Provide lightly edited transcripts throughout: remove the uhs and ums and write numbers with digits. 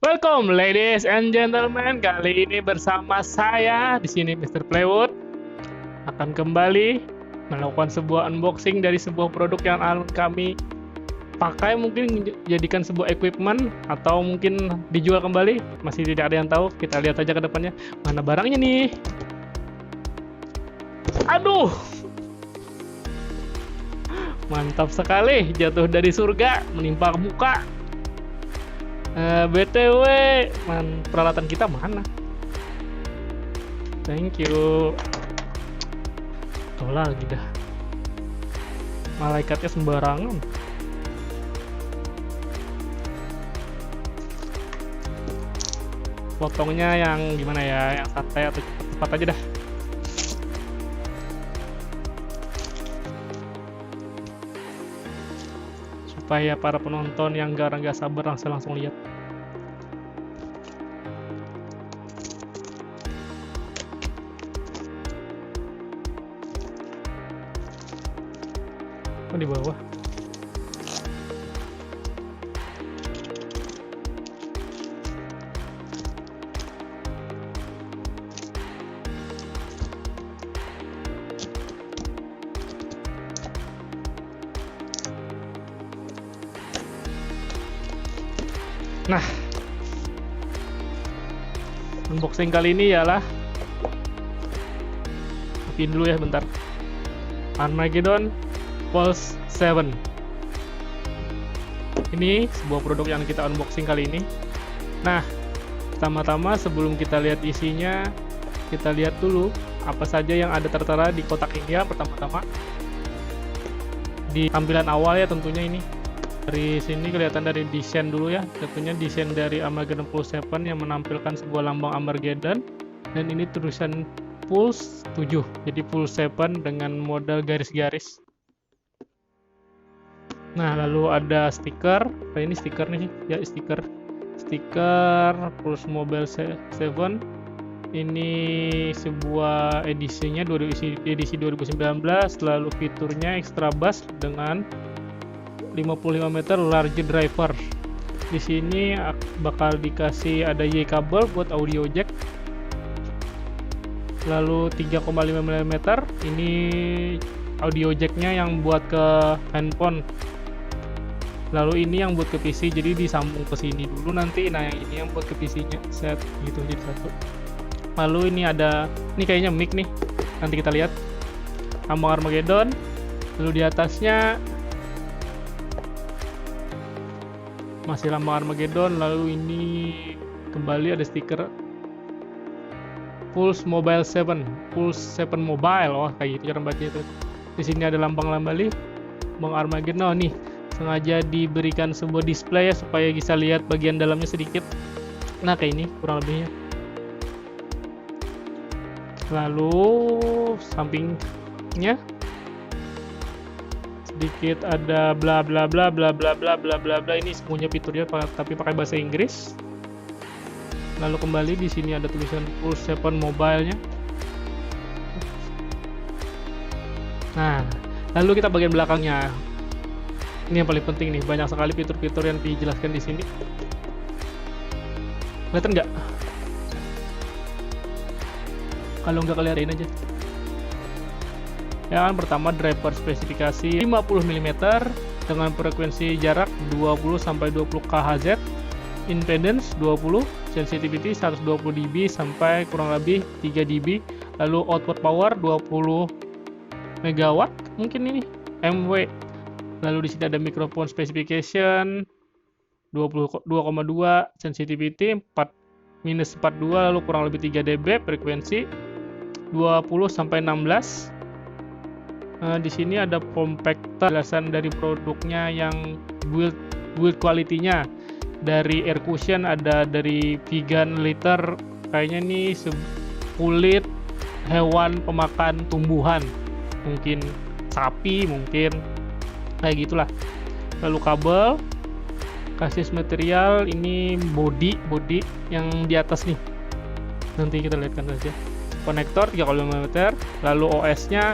Welcome ladies and gentlemen. Kali ini bersama saya di sini Mr. Playwood akan kembali melakukan sebuah unboxing dari sebuah produk yang akan kami pakai, mungkin jadikan sebuah equipment atau mungkin dijual kembali. Masih tidak ada yang tahu. Kita lihat aja ke depannya. Mana barangnya nih? Aduh. Mantap sekali, jatuh dari surga menimpa muka. BTW, peralatan kita mana? Thank you. Tuh lagi dah. Malaikatnya sembarangan. Potongnya yang gimana ya? Yang santai atau cepat aja dah. Supaya para penonton yang nggak sabar langsung lihat. Oh, di bawah. Nah, unboxing kali ini ialah, matiin dulu ya bentar, Armageddon Pulse 7. Ini sebuah produk yang kita unboxing kali ini. Nah, pertama-tama sebelum kita lihat isinya, kita lihat dulu apa saja yang ada tertera di kotak ini ya. Pertama-tama di tampilan awal ya tentunya ini. Dari sini kelihatan dari desain dulu ya, tentunya desain dari Armageddon Pulse 7 yang menampilkan sebuah lambang Armageddon, dan ini tulisan Pulse 7, jadi Pulse 7 dengan model garis-garis. Nah, lalu ada stiker. Nah, ini stiker nih ya, stiker Pulse Mobile 7. Ini sebuah edisinya, edisi 2019. Lalu fiturnya extra bass dengan 55 meter large driver. Di sini bakal dikasih ada Y kabel buat audio jack. Lalu 3,5 mm ini audio jacknya yang buat ke handphone. Lalu ini yang buat ke PC, jadi disambung ke sini dulu nanti. Nah, yang ini yang buat ke PC-nya set gitu jadi satu. Lalu ini ada, ini kayaknya mic nih. Nanti kita lihat. Lambang Armageddon. Lalu di atasnya masih lambang Armageddon. Lalu ini kembali ada stiker Pulse Mobile 7, Pulse 7 Mobile. Oh, kayak gitu cara baca itu. Di sini ada lambang Bang Armageddon. Oh, nih sengaja diberikan sebuah display ya supaya bisa lihat bagian dalamnya sedikit. Nah, kayak ini kurang lebihnya. Lalu sampingnya sedikit ada bla bla bla bla bla bla bla bla bla. Ini semuanya fiturnya tapi pakai bahasa Inggris. Lalu kembali di sini ada tulisan Pulse 7 Mobile-nya. Nah, lalu kita bagian belakangnya. Ini yang paling penting nih, banyak sekali fitur-fitur yang dijelaskan di sini. Kelihatan nggak? Kalau nggak kelihatan aja. Ya kan, pertama driver spesifikasi 50 mm dengan frekuensi jarak 20-20 kHz, impedance 20, sensitivity 120 dB sampai kurang lebih 3 dB, lalu output power 20 MW mungkin ini MW. Lalu di sini ada microphone specification 22,2, sensitivity 4-42, lalu kurang lebih 3 dB, frekuensi 20 sampai 16. Di sini ada form factor, jelasan dari produknya yang build quality-nya. Dari air cushion ada dari vegan liter, kayaknya nih kulit hewan pemakan tumbuhan, mungkin sapi, mungkin kayak gitulah. Lalu kabel, kasih material, ini body yang di atas nih, nanti kita lihatkan saja. Konektor 3,5 mm. Lalu OS-nya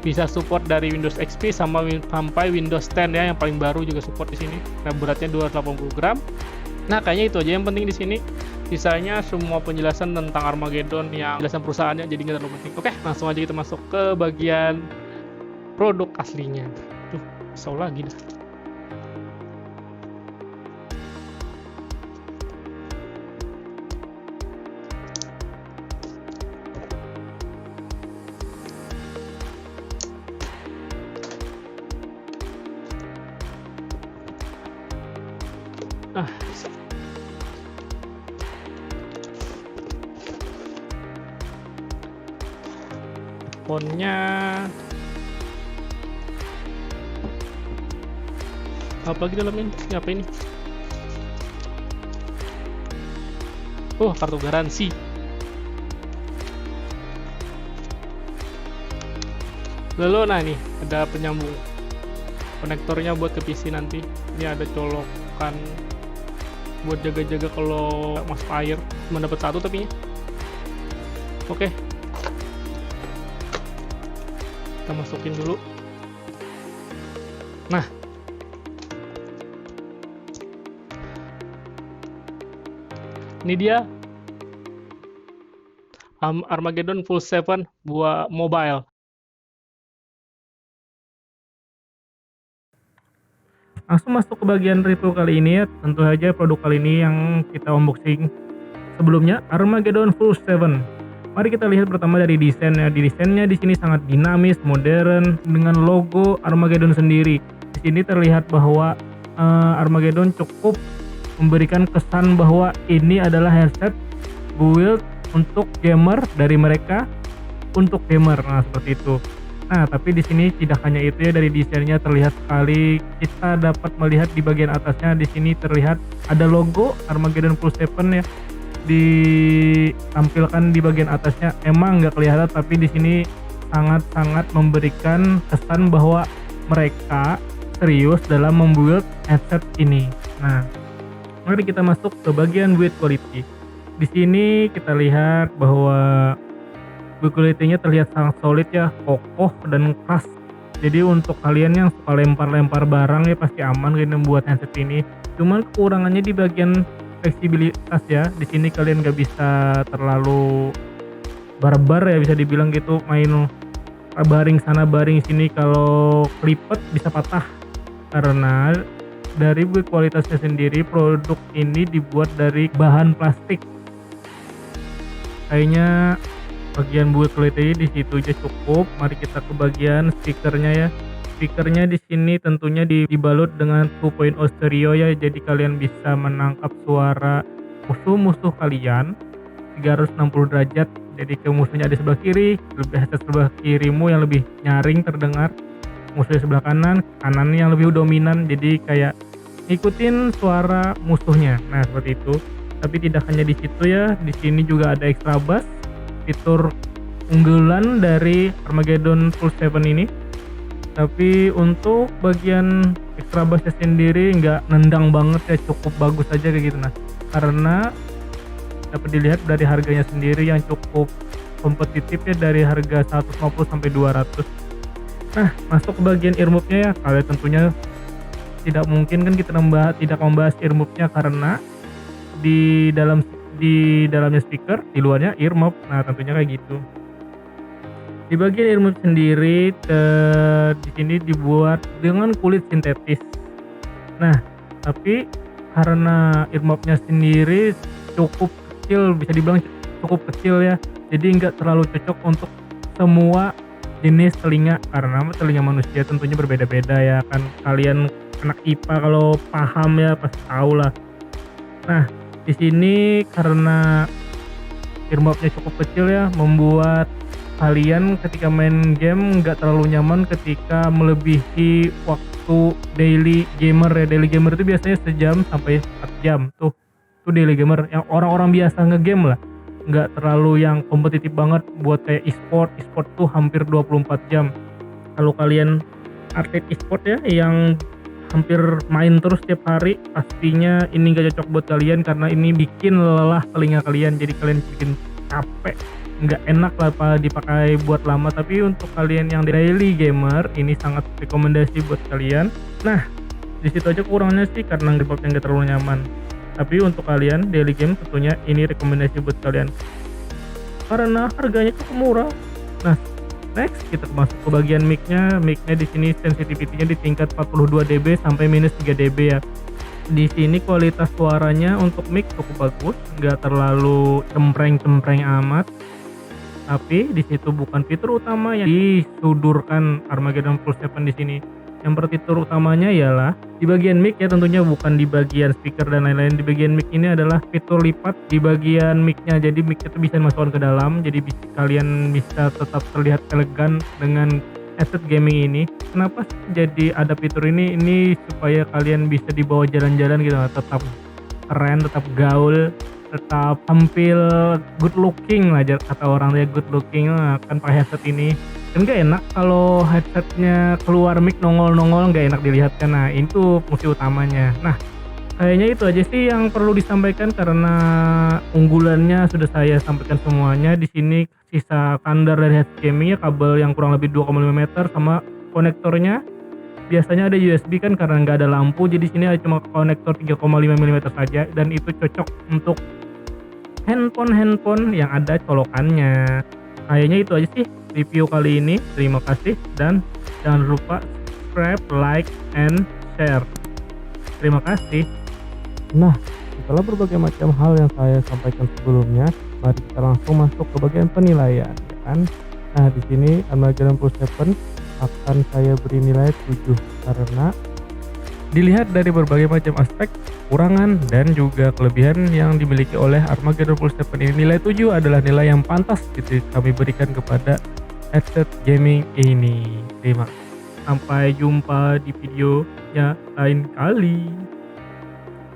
bisa support dari Windows XP sampai Windows 10 ya, yang paling baru juga support di sini. Nah, beratnya 280 gram. Nah, kayaknya itu aja yang penting di sini. Sisanya semua penjelasan tentang Armageddon yang penjelasan perusahaannya jadi nggak terlalu penting. Oke, langsung aja kita masuk ke bagian produk aslinya. Duh, kesel lagi dah. Fontnya apa lagi dalam ini? Apa ini? Oh, kartu garansi. Lalu nah nih ada penyambung konektornya buat ke PC nanti. Ini ada colokan buat jaga-jaga kalau masuk air. Cuma dapat satu tapi. Oke. Kita masukin dulu. Nah, ini dia Armageddon Full 7 buat mobile. Langsung masuk ke bagian review kali ini ya. Tentu saja produk kali ini yang kita unboxing sebelumnya Armageddon Full 7. Mari kita lihat pertama dari desainnya. Desainnya di sini sangat dinamis, modern dengan logo Armageddon sendiri. Di sini terlihat bahwa Armageddon cukup memberikan kesan bahwa ini adalah headset build untuk gamer dari mereka untuk gamer. Nah, seperti itu. Nah, tapi di sini tidak hanya itu ya, dari desainnya terlihat sekali. Kita dapat melihat di bagian atasnya di sini terlihat ada logo Armageddon Full 7 ya. Ditampilkan di bagian atasnya, emang nggak kelihatan tapi di sini sangat-sangat memberikan kesan bahwa mereka serius dalam membuat headset ini. Nah, mari kita masuk ke bagian build quality. Di sini kita lihat bahwa build quality-nya terlihat sangat solid ya, kokoh dan keras. Jadi untuk kalian yang suka lempar-lempar barang ya pasti aman kalian membuat headset ini. Cuman kekurangannya di bagian fleksibilitas ya. Di sini kalian gak bisa terlalu barbar ya, bisa dibilang gitu, main baring sana baring sini, kalau kelipet bisa patah. Karena dari build kualitasnya sendiri, produk ini dibuat dari bahan plastik. Kayaknya bagian build quality di situ aja cukup. Mari kita ke bagian speakernya ya. Speakernya di sini tentunya dibalut dengan 2.0 stereo ya, jadi kalian bisa menangkap suara musuh-musuh kalian 360 derajat. Jadi ke musuhnya di sebelah kiri, lebih atas sebelah kirimu yang lebih nyaring terdengar, musuhnya sebelah kanan, kanannya yang lebih dominan, jadi kayak ngikutin suara musuhnya. Nah, seperti itu. Tapi tidak hanya di situ ya, di sini juga ada extra bass, fitur unggulan dari Armageddon Full 7 ini. Tapi untuk bagian extra bassnya sendiri nggak nendang banget ya, cukup bagus aja kayak gitu. Nah, karena dapat dilihat dari harganya sendiri yang cukup kompetitif ya, dari harga 150 sampai 200. Nah, masuk ke bagian earmuffnya ya. Kalian tentunya tidak mungkin kan kita tidak membahas earmuffnya karena di dalamnya speaker, di luarnya earmuff. Nah, tentunya kayak gitu. Di bagian earmuff sendiri di sini dibuat dengan kulit sintetis. Nah, tapi karena earmuffnya sendiri cukup kecil, bisa dibilang cukup kecil ya, jadi nggak terlalu cocok untuk semua jenis telinga, karena telinga manusia tentunya berbeda-beda ya kan. Kalian anak IPA kalau paham ya pasti tahu lah. Nah, di sini karena earmuffnya cukup kecil ya, membuat kalian ketika main game nggak terlalu nyaman ketika melebihi waktu daily gamer ya. Daily gamer itu biasanya sejam sampai 4 jam tuh daily gamer yang orang-orang biasa ngegame lah, nggak terlalu yang kompetitif banget buat kayak e-sport tuh hampir 24 jam. Kalau kalian atlet e-sport ya yang hampir main terus tiap hari, pastinya ini gak cocok buat kalian karena ini bikin lelah telinga kalian, jadi kalian bikin capek, nggak enak lah dipakai buat lama. Tapi untuk kalian yang daily gamer ini sangat rekomendasi buat kalian. Nah, di situ aja kurangnya sih karena earmuffnya nggak terlalu nyaman. Tapi untuk kalian daily game tentunya ini rekomendasi buat kalian karena harganya cukup murah. Nah, next kita masuk ke bagian mic-nya. Mic-nya di sini sensitivity-nya di tingkat 42 dB sampai minus 3 dB ya. Di sini kualitas suaranya untuk mic cukup bagus, nggak terlalu cempreng-cempreng amat. Tapi di situ bukan fitur utama yang disodorkan Armageddon Pro 7 di sini. Yang fitur utamanya ialah di bagian mic ya, tentunya bukan di bagian speaker dan lain-lain. Di bagian mic ini adalah fitur lipat di bagian mic-nya. Jadi mic itu bisa dimasukkan ke dalam, jadi kalian bisa tetap terlihat elegan dengan headset gaming ini. Kenapa sih jadi ada fitur ini? Ini supaya kalian bisa dibawa jalan-jalan gitu, tetap keren, tetap gaul, tetap tampil good looking lah kata orang ya, good looking kan pakai headset ini. Kan gak enak kalau headsetnya keluar mic nongol-nongol, gak enak dilihat kan. Nah itu fungsi utamanya. Nah kayaknya itu aja sih yang perlu disampaikan karena unggulannya sudah saya sampaikan semuanya. Di sini sisa standar dari headset gaming ya, kabel yang kurang lebih 2,5 meter sama konektornya. Biasanya ada USB kan karena nggak ada lampu, jadi sini ada cuma konektor 3,5 mm saja, dan itu cocok untuk handphone yang ada colokannya. Kayaknya itu aja sih review kali ini. Terima kasih dan jangan lupa subscribe, like, and share. Terima kasih. Nah, setelah berbagai macam hal yang saya sampaikan sebelumnya, mari kita langsung masuk ke bagian penilaian, ya kan? Nah, di sini Armageddon Pro 7 akan saya beri nilai 7 karena dilihat dari berbagai macam aspek, kekurangan dan juga kelebihan yang dimiliki oleh Armageddon Pro 7 ini, nilai 7 adalah nilai yang pantas gitu kami berikan kepada headset gaming ini. Terima kasih. Sampai jumpa di videonya lain kali.